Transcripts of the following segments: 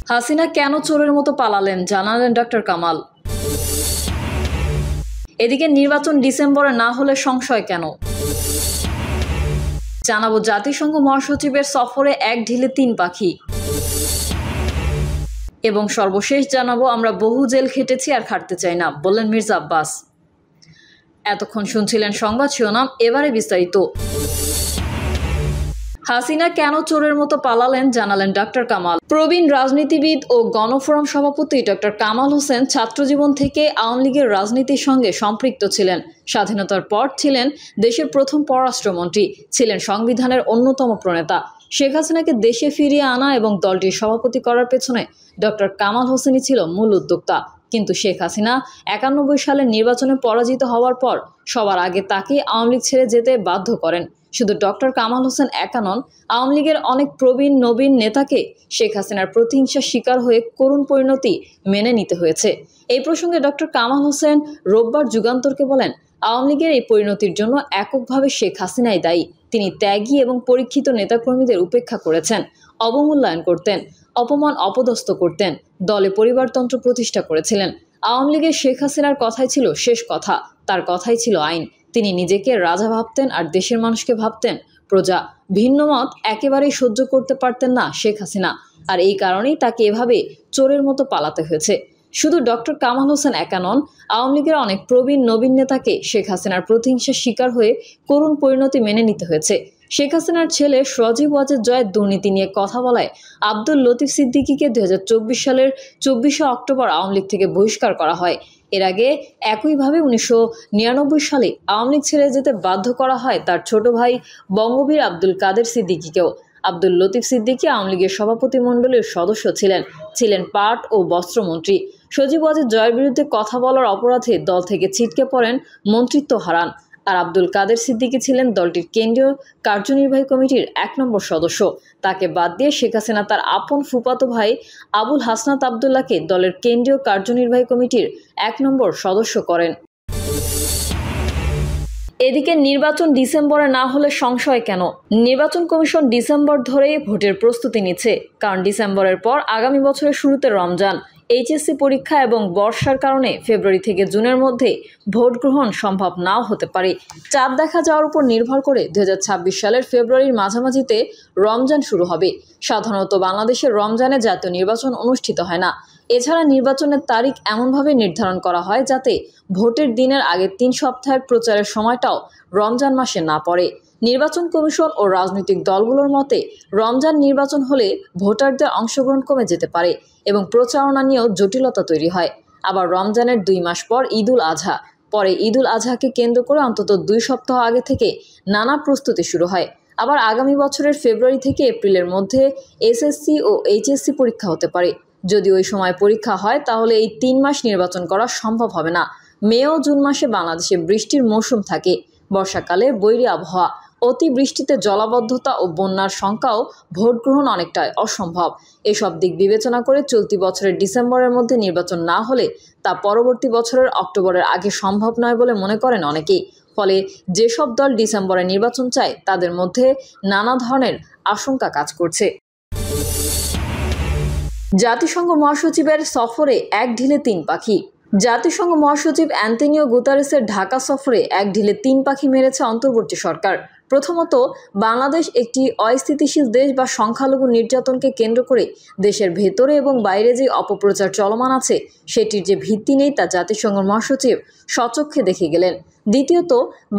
হাসিনা কেন চোরের মতো পালালেন জানালেন ডক্টর কামাল। এদিকে নির্বাচন ডিসেম্বরে না হলে সংশয় কেন জানাবো। জাতিসংঘ মহাসচিবের সফরে এক ঢিলে 3 পাখি এবং সর্বশেষ জানাবো আমরা বহু জেল খেটেছি আর খাটতে চাই না বললেন মির্জা আব্বাস। এতক্ষণ শুনছিলেন সংবাদ শিরোনাম, এবারে বিস্তারিত। হাসিনা কেন চোরের মতো পালালেন জানালেন ডক্টর কামাল। প্রবীণ রাজনীতিবিদ ও গণফোরাম সভাপতি ডক্টর কামাল হোসেন ছাত্রজীবন থেকে আওয়ামী লীগের রাজনীতির সঙ্গে সম্পৃক্ত ছিলেন। স্বাধীনতার পর ছিলেন দেশের প্রথম পররাষ্ট্রমন্ত্রী, ছিলেন সংবিধানের অন্যতম প্রণেতা। শেখ হাসিনাকে দেশে ফিরিয়ে আনা এবং দলটির সভাপতি করার পেছনে ডক্টর কামাল হোসেনই ছিল মূল উদ্যোক্তা। কিন্তু শেখ হাসিনা 91 সালের নির্বাচনে পরাজিত হওয়ার পর সবার আগে তাকেই আওয়ামী লীগ ছেড়ে যেতে বাধ্য করেন। শুধু ডক্টর কামাল হোসেন একা নন, আওয়ামী লীগের অনেক প্রবীণ নবীন নেতাকে শেখ হাসিনার প্রতিহিংসার শিকার হয়ে করুণ পরিণতি মেনে নিতে হয়েছে। এই প্রসঙ্গে ডক্টর কামাল হোসেন রোববার যুগান্তরকে বলেন, আওয়ামী লীগের এই পরিণতির জন্য এককভাবে শেখ হাসিনাই দায়ী। তিনি ত্যাগী এবং পরীক্ষিত নেতাকর্মীদের উপেক্ষা করেছেন, অবমূল্যায়ন করতেন, অপমান অপদস্থ করতেন, দলে পরিবারতন্ত্র প্রতিষ্ঠা করেছিলেন। আওয়ামী লীগের শেখ হাসিনার কথাই ছিল শেষ কথা, তার কথাই ছিল আইন। তিনি নিজেকে রাজা ভাবতেন আর দেশের মানুষকে ভাবতেন প্রজা। ভিন্ন মত একেবারেই সহ্য করতে পারতেন না শেখ হাসিনা, আর এই কারণেই তাকে এভাবে চোরের মতো পালাতে হয়েছে। শুধু ডক্টর কামাল হোসেন একা নন, আওয়ামী লীগের অনেক প্রবীণ নবীন নেতাকে শেখ হাসিনার প্রতিহিংসার শিকার হয়ে করুণ পরিণতি মেনে নিতে হয়েছে। শেখ হাসিনার ছেলে সজীব ওয়াজেদ জয়ের দুর্নীতি নিয়ে কথা বলায় আব্দুল লতিফ সিদ্দিকীকে 2024 সালের 24শে অক্টোবর আওয়ামী লীগ থেকে বহিষ্কার করা হয়। এর আগে একইভাবে 1999 সালে আওয়ামী লীগ ছেড়ে যেতে বাধ্য করা হয় তার ছোট ভাই বঙ্গবীর আব্দুল কাদের সিদ্দিকীকেও। আব্দুল লতিফ সিদ্দিকী আওয়ামী লীগের সভাপতিমণ্ডলীর সদস্য ছিলেন পাট ও বস্ত্রমন্ত্রী। সজীব ওয়াজেদ জয়ের বিরুদ্ধে কথা বলার অপরাধে দল থেকে ছিটকে পড়েন, মন্ত্রিত্ব হারান। আর আব্দুল কাদের সিদ্দিকী ছিলেন দলটির কেন্দ্রীয় কার্যনির্বাহী কমিটির 1 নম্বর সদস্য। তাকে বাদ দিয়ে শেখ হাসিনা তার আপন ফুফাতো ভাই আবুল হাসনাত আবদুল্লাহকে দলের কেন্দ্রীয় কার্যনির্বাহী কমিটির 1 নম্বর সদস্য করেন। এদিকে নির্বাচন ডিসেম্বরে না হলে সংশয় কেন? নির্বাচন কমিশন ডিসেম্বর ধরেই ভোটের প্রস্তুতি নিচ্ছে, কারণ ডিসেম্বরের পর আগামী বছরের শুরুতে রমজান, এইচএসসি পরীক্ষা এবং বর্ষার কারণে ফেব্রুয়ারি থেকে জুনের মধ্যে ভোট গ্রহণ সম্ভব নাও হতে পারে। চাঁদ দেখা যাওয়ার উপর নির্ভর করে 2026 সালের ফেব্রুয়ারির মাঝামাঝিতে রমজান শুরু হবে। সাধারণত বাংলাদেশের রমজানে জাতীয় নির্বাচন অনুষ্ঠিত হয় না। এছাড়া নির্বাচনের তারিখ এমনভাবে নির্ধারণ করা হয় যাতে ভোটের দিনের আগে 3 সপ্তাহের প্রচারের সময়টাও রমজান মাসে না পড়ে। নির্বাচন কমিশন ও রাজনৈতিক দলগুলোর মতে রমজান নির্বাচন হলে ভোটারদের অংশগ্রহণ কমে যেতে পারে এবং প্রচারণা নিয়েও জটিলতা তৈরি হয়। আবার রমজানের 2 মাস পর ঈদুল আজহা, পরে ঈদুল আজহাকে কেন্দ্র করে অন্তত 2 সপ্তাহ আগে থেকে নানা প্রস্তুতি শুরু হয়। আবার আগামী বছরের ফেব্রুয়ারি থেকে এপ্রিলের মধ্যে এসএসসি ও এইচএসসি পরীক্ষা হতে পারে। যদি ওই সময় পরীক্ষা হয় তাহলে এই 3 মাস নির্বাচন করা সম্ভব হবে না। মে ও জুন মাসে বাংলাদেশে বৃষ্টির মৌসুম থাকে। বর্ষাকালে বৈরী আবহাওয়া, অতিবৃষ্টিতে জলাবদ্ধতা ও বন্যার শঙ্কাও ভোট গ্রহণ অনেকটাই অসম্ভব। এসব দিক বিবেচনা করে চলতি বছরের ডিসেম্বরের মধ্যে নির্বাচন না হলে তা পরবর্তী বছরের অক্টোবরের আগে সম্ভব নয় বলে মনে করেন অনেকেই। ফলে যেসব দল ডিসেম্বরে নির্বাচন চায় তাদের মধ্যে নানা ধরনের আশঙ্কা কাজ করছে। জাতিসংঘ মহাসচিবের সফরে এক ঢিলে 3 পাখি। জাতিসংঘ মহাসচিব অ্যান্টোনিও গুতারেসের ঢাকা সফরে এক ঢিলে 3 পাখি মেরেছে অন্তর্বর্তী সরকার। প্রথমত, বাংলাদেশ একটি অস্থিতিশীল দেশ বা সংখ্যালঘু নির্যাতনকে কেন্দ্র করে দেশের ভেতরে এবং বাইরে যে অপপ্রচার চলমান আছে সেটির যে ভিত্তি নেই তা জাতিসংঘ মহাসচিব স্বচক্ষে দেখে গেলেন। দ্বিতীয়ত,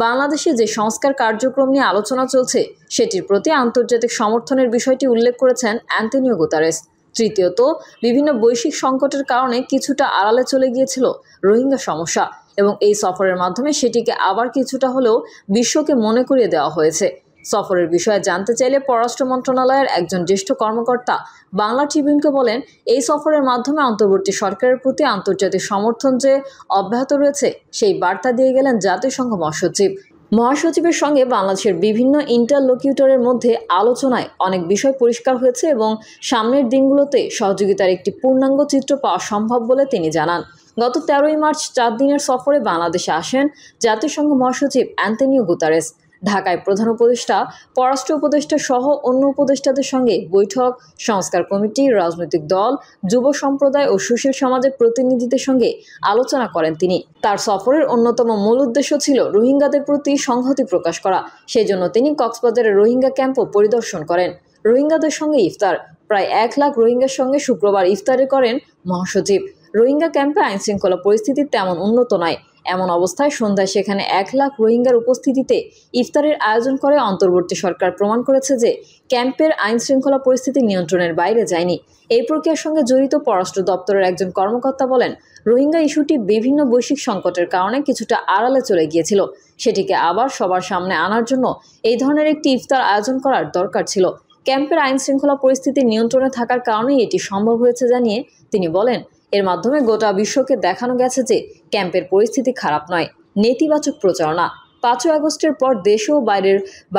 বাংলাদেশে যে সংস্কার কার্যক্রম নিয়ে আলোচনা চলছে সেটির প্রতি আন্তর্জাতিক সমর্থনের বিষয়টি উল্লেখ করেছেন অ্যান্টোনিও গুতারেস। তৃতীয়ত, বিভিন্ন বৈশ্বিক সংকটের কারণে কিছুটা আড়ালে চলে গিয়েছিল রোহিঙ্গা সমস্যা এবং এই সফরের মাধ্যমে সেটিকে আবার কিছুটা হলেও বিশ্বকে মনে করিয়ে দেওয়া হয়েছে। সফরের বিষয়ে জানতে চাইলে পররাষ্ট্র মন্ত্রণালয়ের একজন জ্যেষ্ঠ কর্মকর্তা বাংলা ট্রিবিউনকে বলেন, এই সফরের মাধ্যমে অন্তর্বর্তী সরকারের প্রতি আন্তর্জাতিক সমর্থন যে অব্যাহত রয়েছে সেই বার্তা দিয়ে গেলেন জাতিসংঘ মহাসচিব। মহাসচিবের সঙ্গে বাংলাদেশের বিভিন্ন ইন্টারলোকিউটরের মধ্যে আলোচনায় অনেক বিষয় পরিষ্কার হয়েছে এবং সামনের দিনগুলোতে সহযোগিতার একটি পূর্ণাঙ্গ চিত্র পাওয়া সম্ভব বলে তিনি জানান। গত 13ই মার্চ 4 দিনের সফরে বাংলাদেশে আসেন জাতিসংঘ মহাসচিব অ্যান্টোনিও গুতারেস। ঢাকায় প্রধান উপদেষ্টা, পররাষ্ট্র উপদেষ্টা সহ অন্য উপদেষ্টাদের সঙ্গে বৈঠক, সংস্কার কমিটি, রাজনৈতিক দল, যুব সম্প্রদায় ও সুশীল সমাজের প্রতিনিধিদের সঙ্গে আলোচনা করেন তিনি। তার সফরের অন্যতম মূল উদ্দেশ্য ছিল রোহিঙ্গাদের প্রতি সংহতি প্রকাশ করা। সেজন্য তিনি কক্সবাজারের রোহিঙ্গা ক্যাম্পও পরিদর্শন করেন। রোহিঙ্গাদের সঙ্গে ইফতার। প্রায় 1 লাখ রোহিঙ্গার সঙ্গে শুক্রবার ইফতারে করেন মহাসচিব। রোহিঙ্গা ক্যাম্পে আইনশৃঙ্খলা পরিস্থিতি তেমন উন্নত নয়। এমন অবস্থায় সন্ধ্যায় সেখানে 1 লাখ রোহিঙ্গার উপস্থিতিতে ইফতারের আয়োজন করে অন্তর্বর্তী সরকার প্রমাণ করেছে যে ক্যাম্পের আইনশৃঙ্খলা পরিস্থিতি নিয়ন্ত্রণের বাইরে যায়নি। এই প্রক্রিয়ার সঙ্গে জড়িত পররাষ্ট্র দপ্তরের একজন কর্মকর্তা বলেন, রোহিঙ্গা ইস্যুটি বিভিন্ন বৈশ্বিক সংকটের কারণে কিছুটা আড়ালে চলে গিয়েছিল। সেটিকে আবার সবার সামনে আনার জন্য এই ধরনের একটি ইফতার আয়োজন করার দরকার ছিল। ক্যাম্পের আইনশৃঙ্খলা পরিস্থিতি নিয়ন্ত্রণে থাকার কারণেই এটি সম্ভব হয়েছে জানিয়ে তিনি বলেন, এর মাধ্যমে গোটা বিশ্বকে দেখানো গেছে যে ক্যাম্পের পরিস্থিতি খারাপ নয়। নেতিবাচক প্রচারণা। 5 আগস্টের পর দেশে ও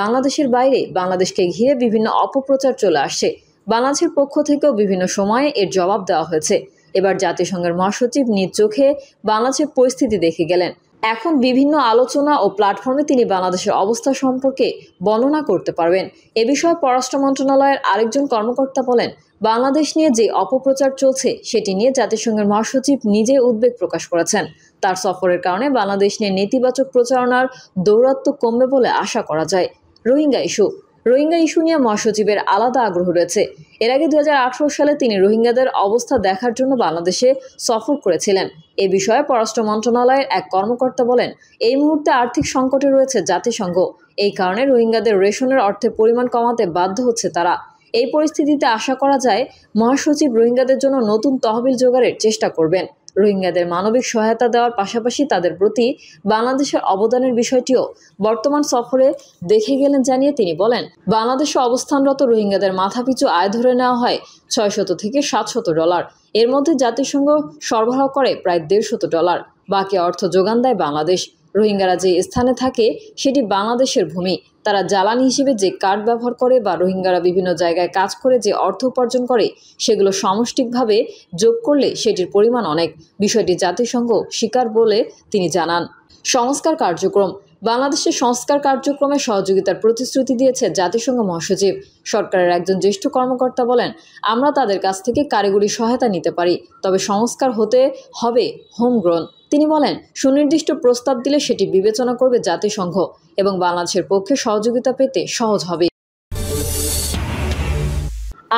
বাংলাদেশের বাইরে বাংলাদেশকে ঘিরে বিভিন্ন অপপ্রচার চলে আসছে। বাংলাদেশের পক্ষ থেকেও বিভিন্ন সময়ে এর জবাব দেওয়া হয়েছে। এবার জাতিসংঘের মহাসচিব নিজ চোখে বাংলাদেশের পরিস্থিতি দেখে গেলেন। এখন বিভিন্ন আলোচনা ও প্ল্যাটফর্মে তিনি বাংলাদেশের অবস্থা সম্পর্কে বর্ণনা করতে পারবেন। এ বিষয়ে পররাষ্ট্র মন্ত্রণালয়ের আরেকজন কর্মকর্তা বলেন, বাংলাদেশ নিয়ে যে অপপ্রচার চলছে সেটি নিয়ে জাতিসংঘের মহাসচিব নিজে উদ্বেগ প্রকাশ করেছেন। তার সফরের কারণে বাংলাদেশ নিয়ে নেতিবাচক প্রচারণার দৌরাত্ম্য কমবে বলে আশা করা যায়। রোহিঙ্গা ইস্যু নিয়ে মহাসচিবের আলাদা আগ্রহ রয়েছে। এর আগে 2018 সালে তিনি রোহিঙ্গাদের অবস্থা দেখার জন্য বাংলাদেশে সফর করেছিলেন। এ বিষয়ে পররাষ্ট্র মন্ত্রণালয়ের এক কর্মকর্তা বলেন, এই মুহূর্তে আর্থিক সংকটে রয়েছে জাতিসংঘ। এই কারণে রোহিঙ্গাদের রেশনের অর্থের পরিমাণ কমাতে বাধ্য হচ্ছে তারা। এই পরিস্থিতিতে আশা করা যায় মহাসচিব রোহিঙ্গাদের জন্য নতুন তহবিল জোগাড়ের চেষ্টা করবেন। রোহিঙ্গাদের মানবিক সহায়তা দেওয়ার পাশাপাশি তাদের প্রতি বাংলাদেশের অবদানের বিষয়টিও বর্তমান সফরে দেখে গেলেন জানিয়ে তিনি বলেন, বাংলাদেশে অবস্থানরত রোহিঙ্গাদের মাথাপিছু আয় ধরে নেওয়া হয় $600 থেকে $700। এর মধ্যে জাতিসংঘ সরবরাহ করে প্রায় $150। বাকি অর্থ যোগান দেয় বাংলাদেশ। রোহিঙ্গারা যে স্থানে থাকে সেটি বাংলাদেশের ভূমি। তারা জ্বালানি হিসেবে যে কার্ড ব্যবহার করে বা রোহিঙ্গারা বিভিন্ন জায়গায় কাজ করে যে অর্থ উপার্জন করে সেগুলো সমষ্টিকভাবে যোগ করলে সেটির পরিমাণ অনেক। বিষয়টি জাতিসংঘ স্বীকার বলে তিনি জানান। সংস্কার কার্যক্রম। বাংলাদেশের সংস্কার কার্যক্রমে সহযোগিতার প্রতিশ্রুতি দিয়েছে জাতিসংঘ মহাসচিব। সরকারের একজন জ্যেষ্ঠ কর্মকর্তা বলেন, আমরা তাদের কাছ থেকে কারিগরি সহায়তা নিতে পারি, তবে সংস্কার হতে হবে হোমগ্রোন। তিনি বলেন, সুনির্দিষ্ট প্রস্তাব দিলে সেটি বিবেচনা করবে জাতিসংঘ এবং বাংলাদেশের পক্ষে সহযোগিতা পেতে সহজ হবে।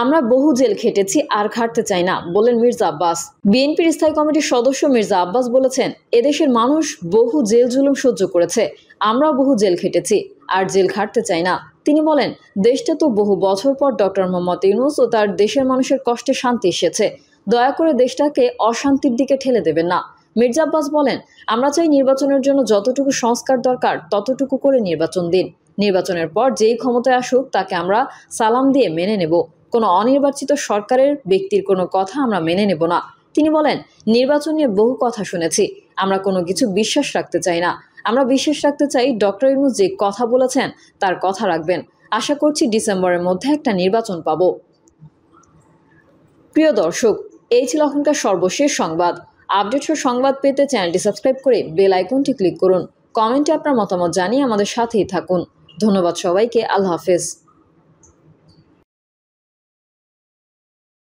আমরা বহু জেল খেটেছি, আর খাটতে চাই না, বলেন মির্জা আব্বাস। বিএনপির স্থায়ী কমিটির সদস্য মির্জা আব্বাস বলেছেন, এদেশের মানুষ বহু জেল জুলুম সহ্য করেছে, আমরাও বহু জেল খেটেছি, আর জেল খাটতে চাই না। তিনি বলেন, দেশটা তো বহু বছর পর ডক্টর মোহাম্মদ ইউনূস ও তার দেশের মানুষের কষ্টে শান্তি এসেছে। দয়া করে দেশটাকে অশান্তির দিকে ঠেলে দেবেন না। মির্জা আব্বাস বলেন, আমরা চাই নির্বাচনের জন্য যতটুকু সংস্কার দরকার ততটুকু করে নির্বাচন দিন। নির্বাচনের পর যেই ক্ষমতায় আসুক তাকে আমরা সালাম দিয়ে মেনে নেব। কোনো অনির্বাচিত সরকারের ব্যক্তির কোনো কথা আমরা মেনে নেব না। তিনি বলেন, নির্বাচন নিয়ে বহু কথা শুনেছি, আমরা কোনো কিছু বিশ্বাস রাখতে চাই না। আমরা বিশ্বাস রাখতে চাই ডক্টর ইউনূস যে কথা বলেছেন তার কথা রাখবেন। আশা করছি ডিসেম্বরের মধ্যে একটা নির্বাচন পাব। প্রিয় দর্শক, এই ছিল এখনকার সর্বশেষ সংবাদ। আপডেট ও সংবাদ পেতে চ্যানেলটি সাবস্ক্রাইব করে বেল আইকনটি ক্লিক করুন। কমেন্টে আপনার মতামত জানিয়ে আমাদের সাথেই থাকুন। ধন্যবাদ সবাইকে। আল্লাহ হাফেজ।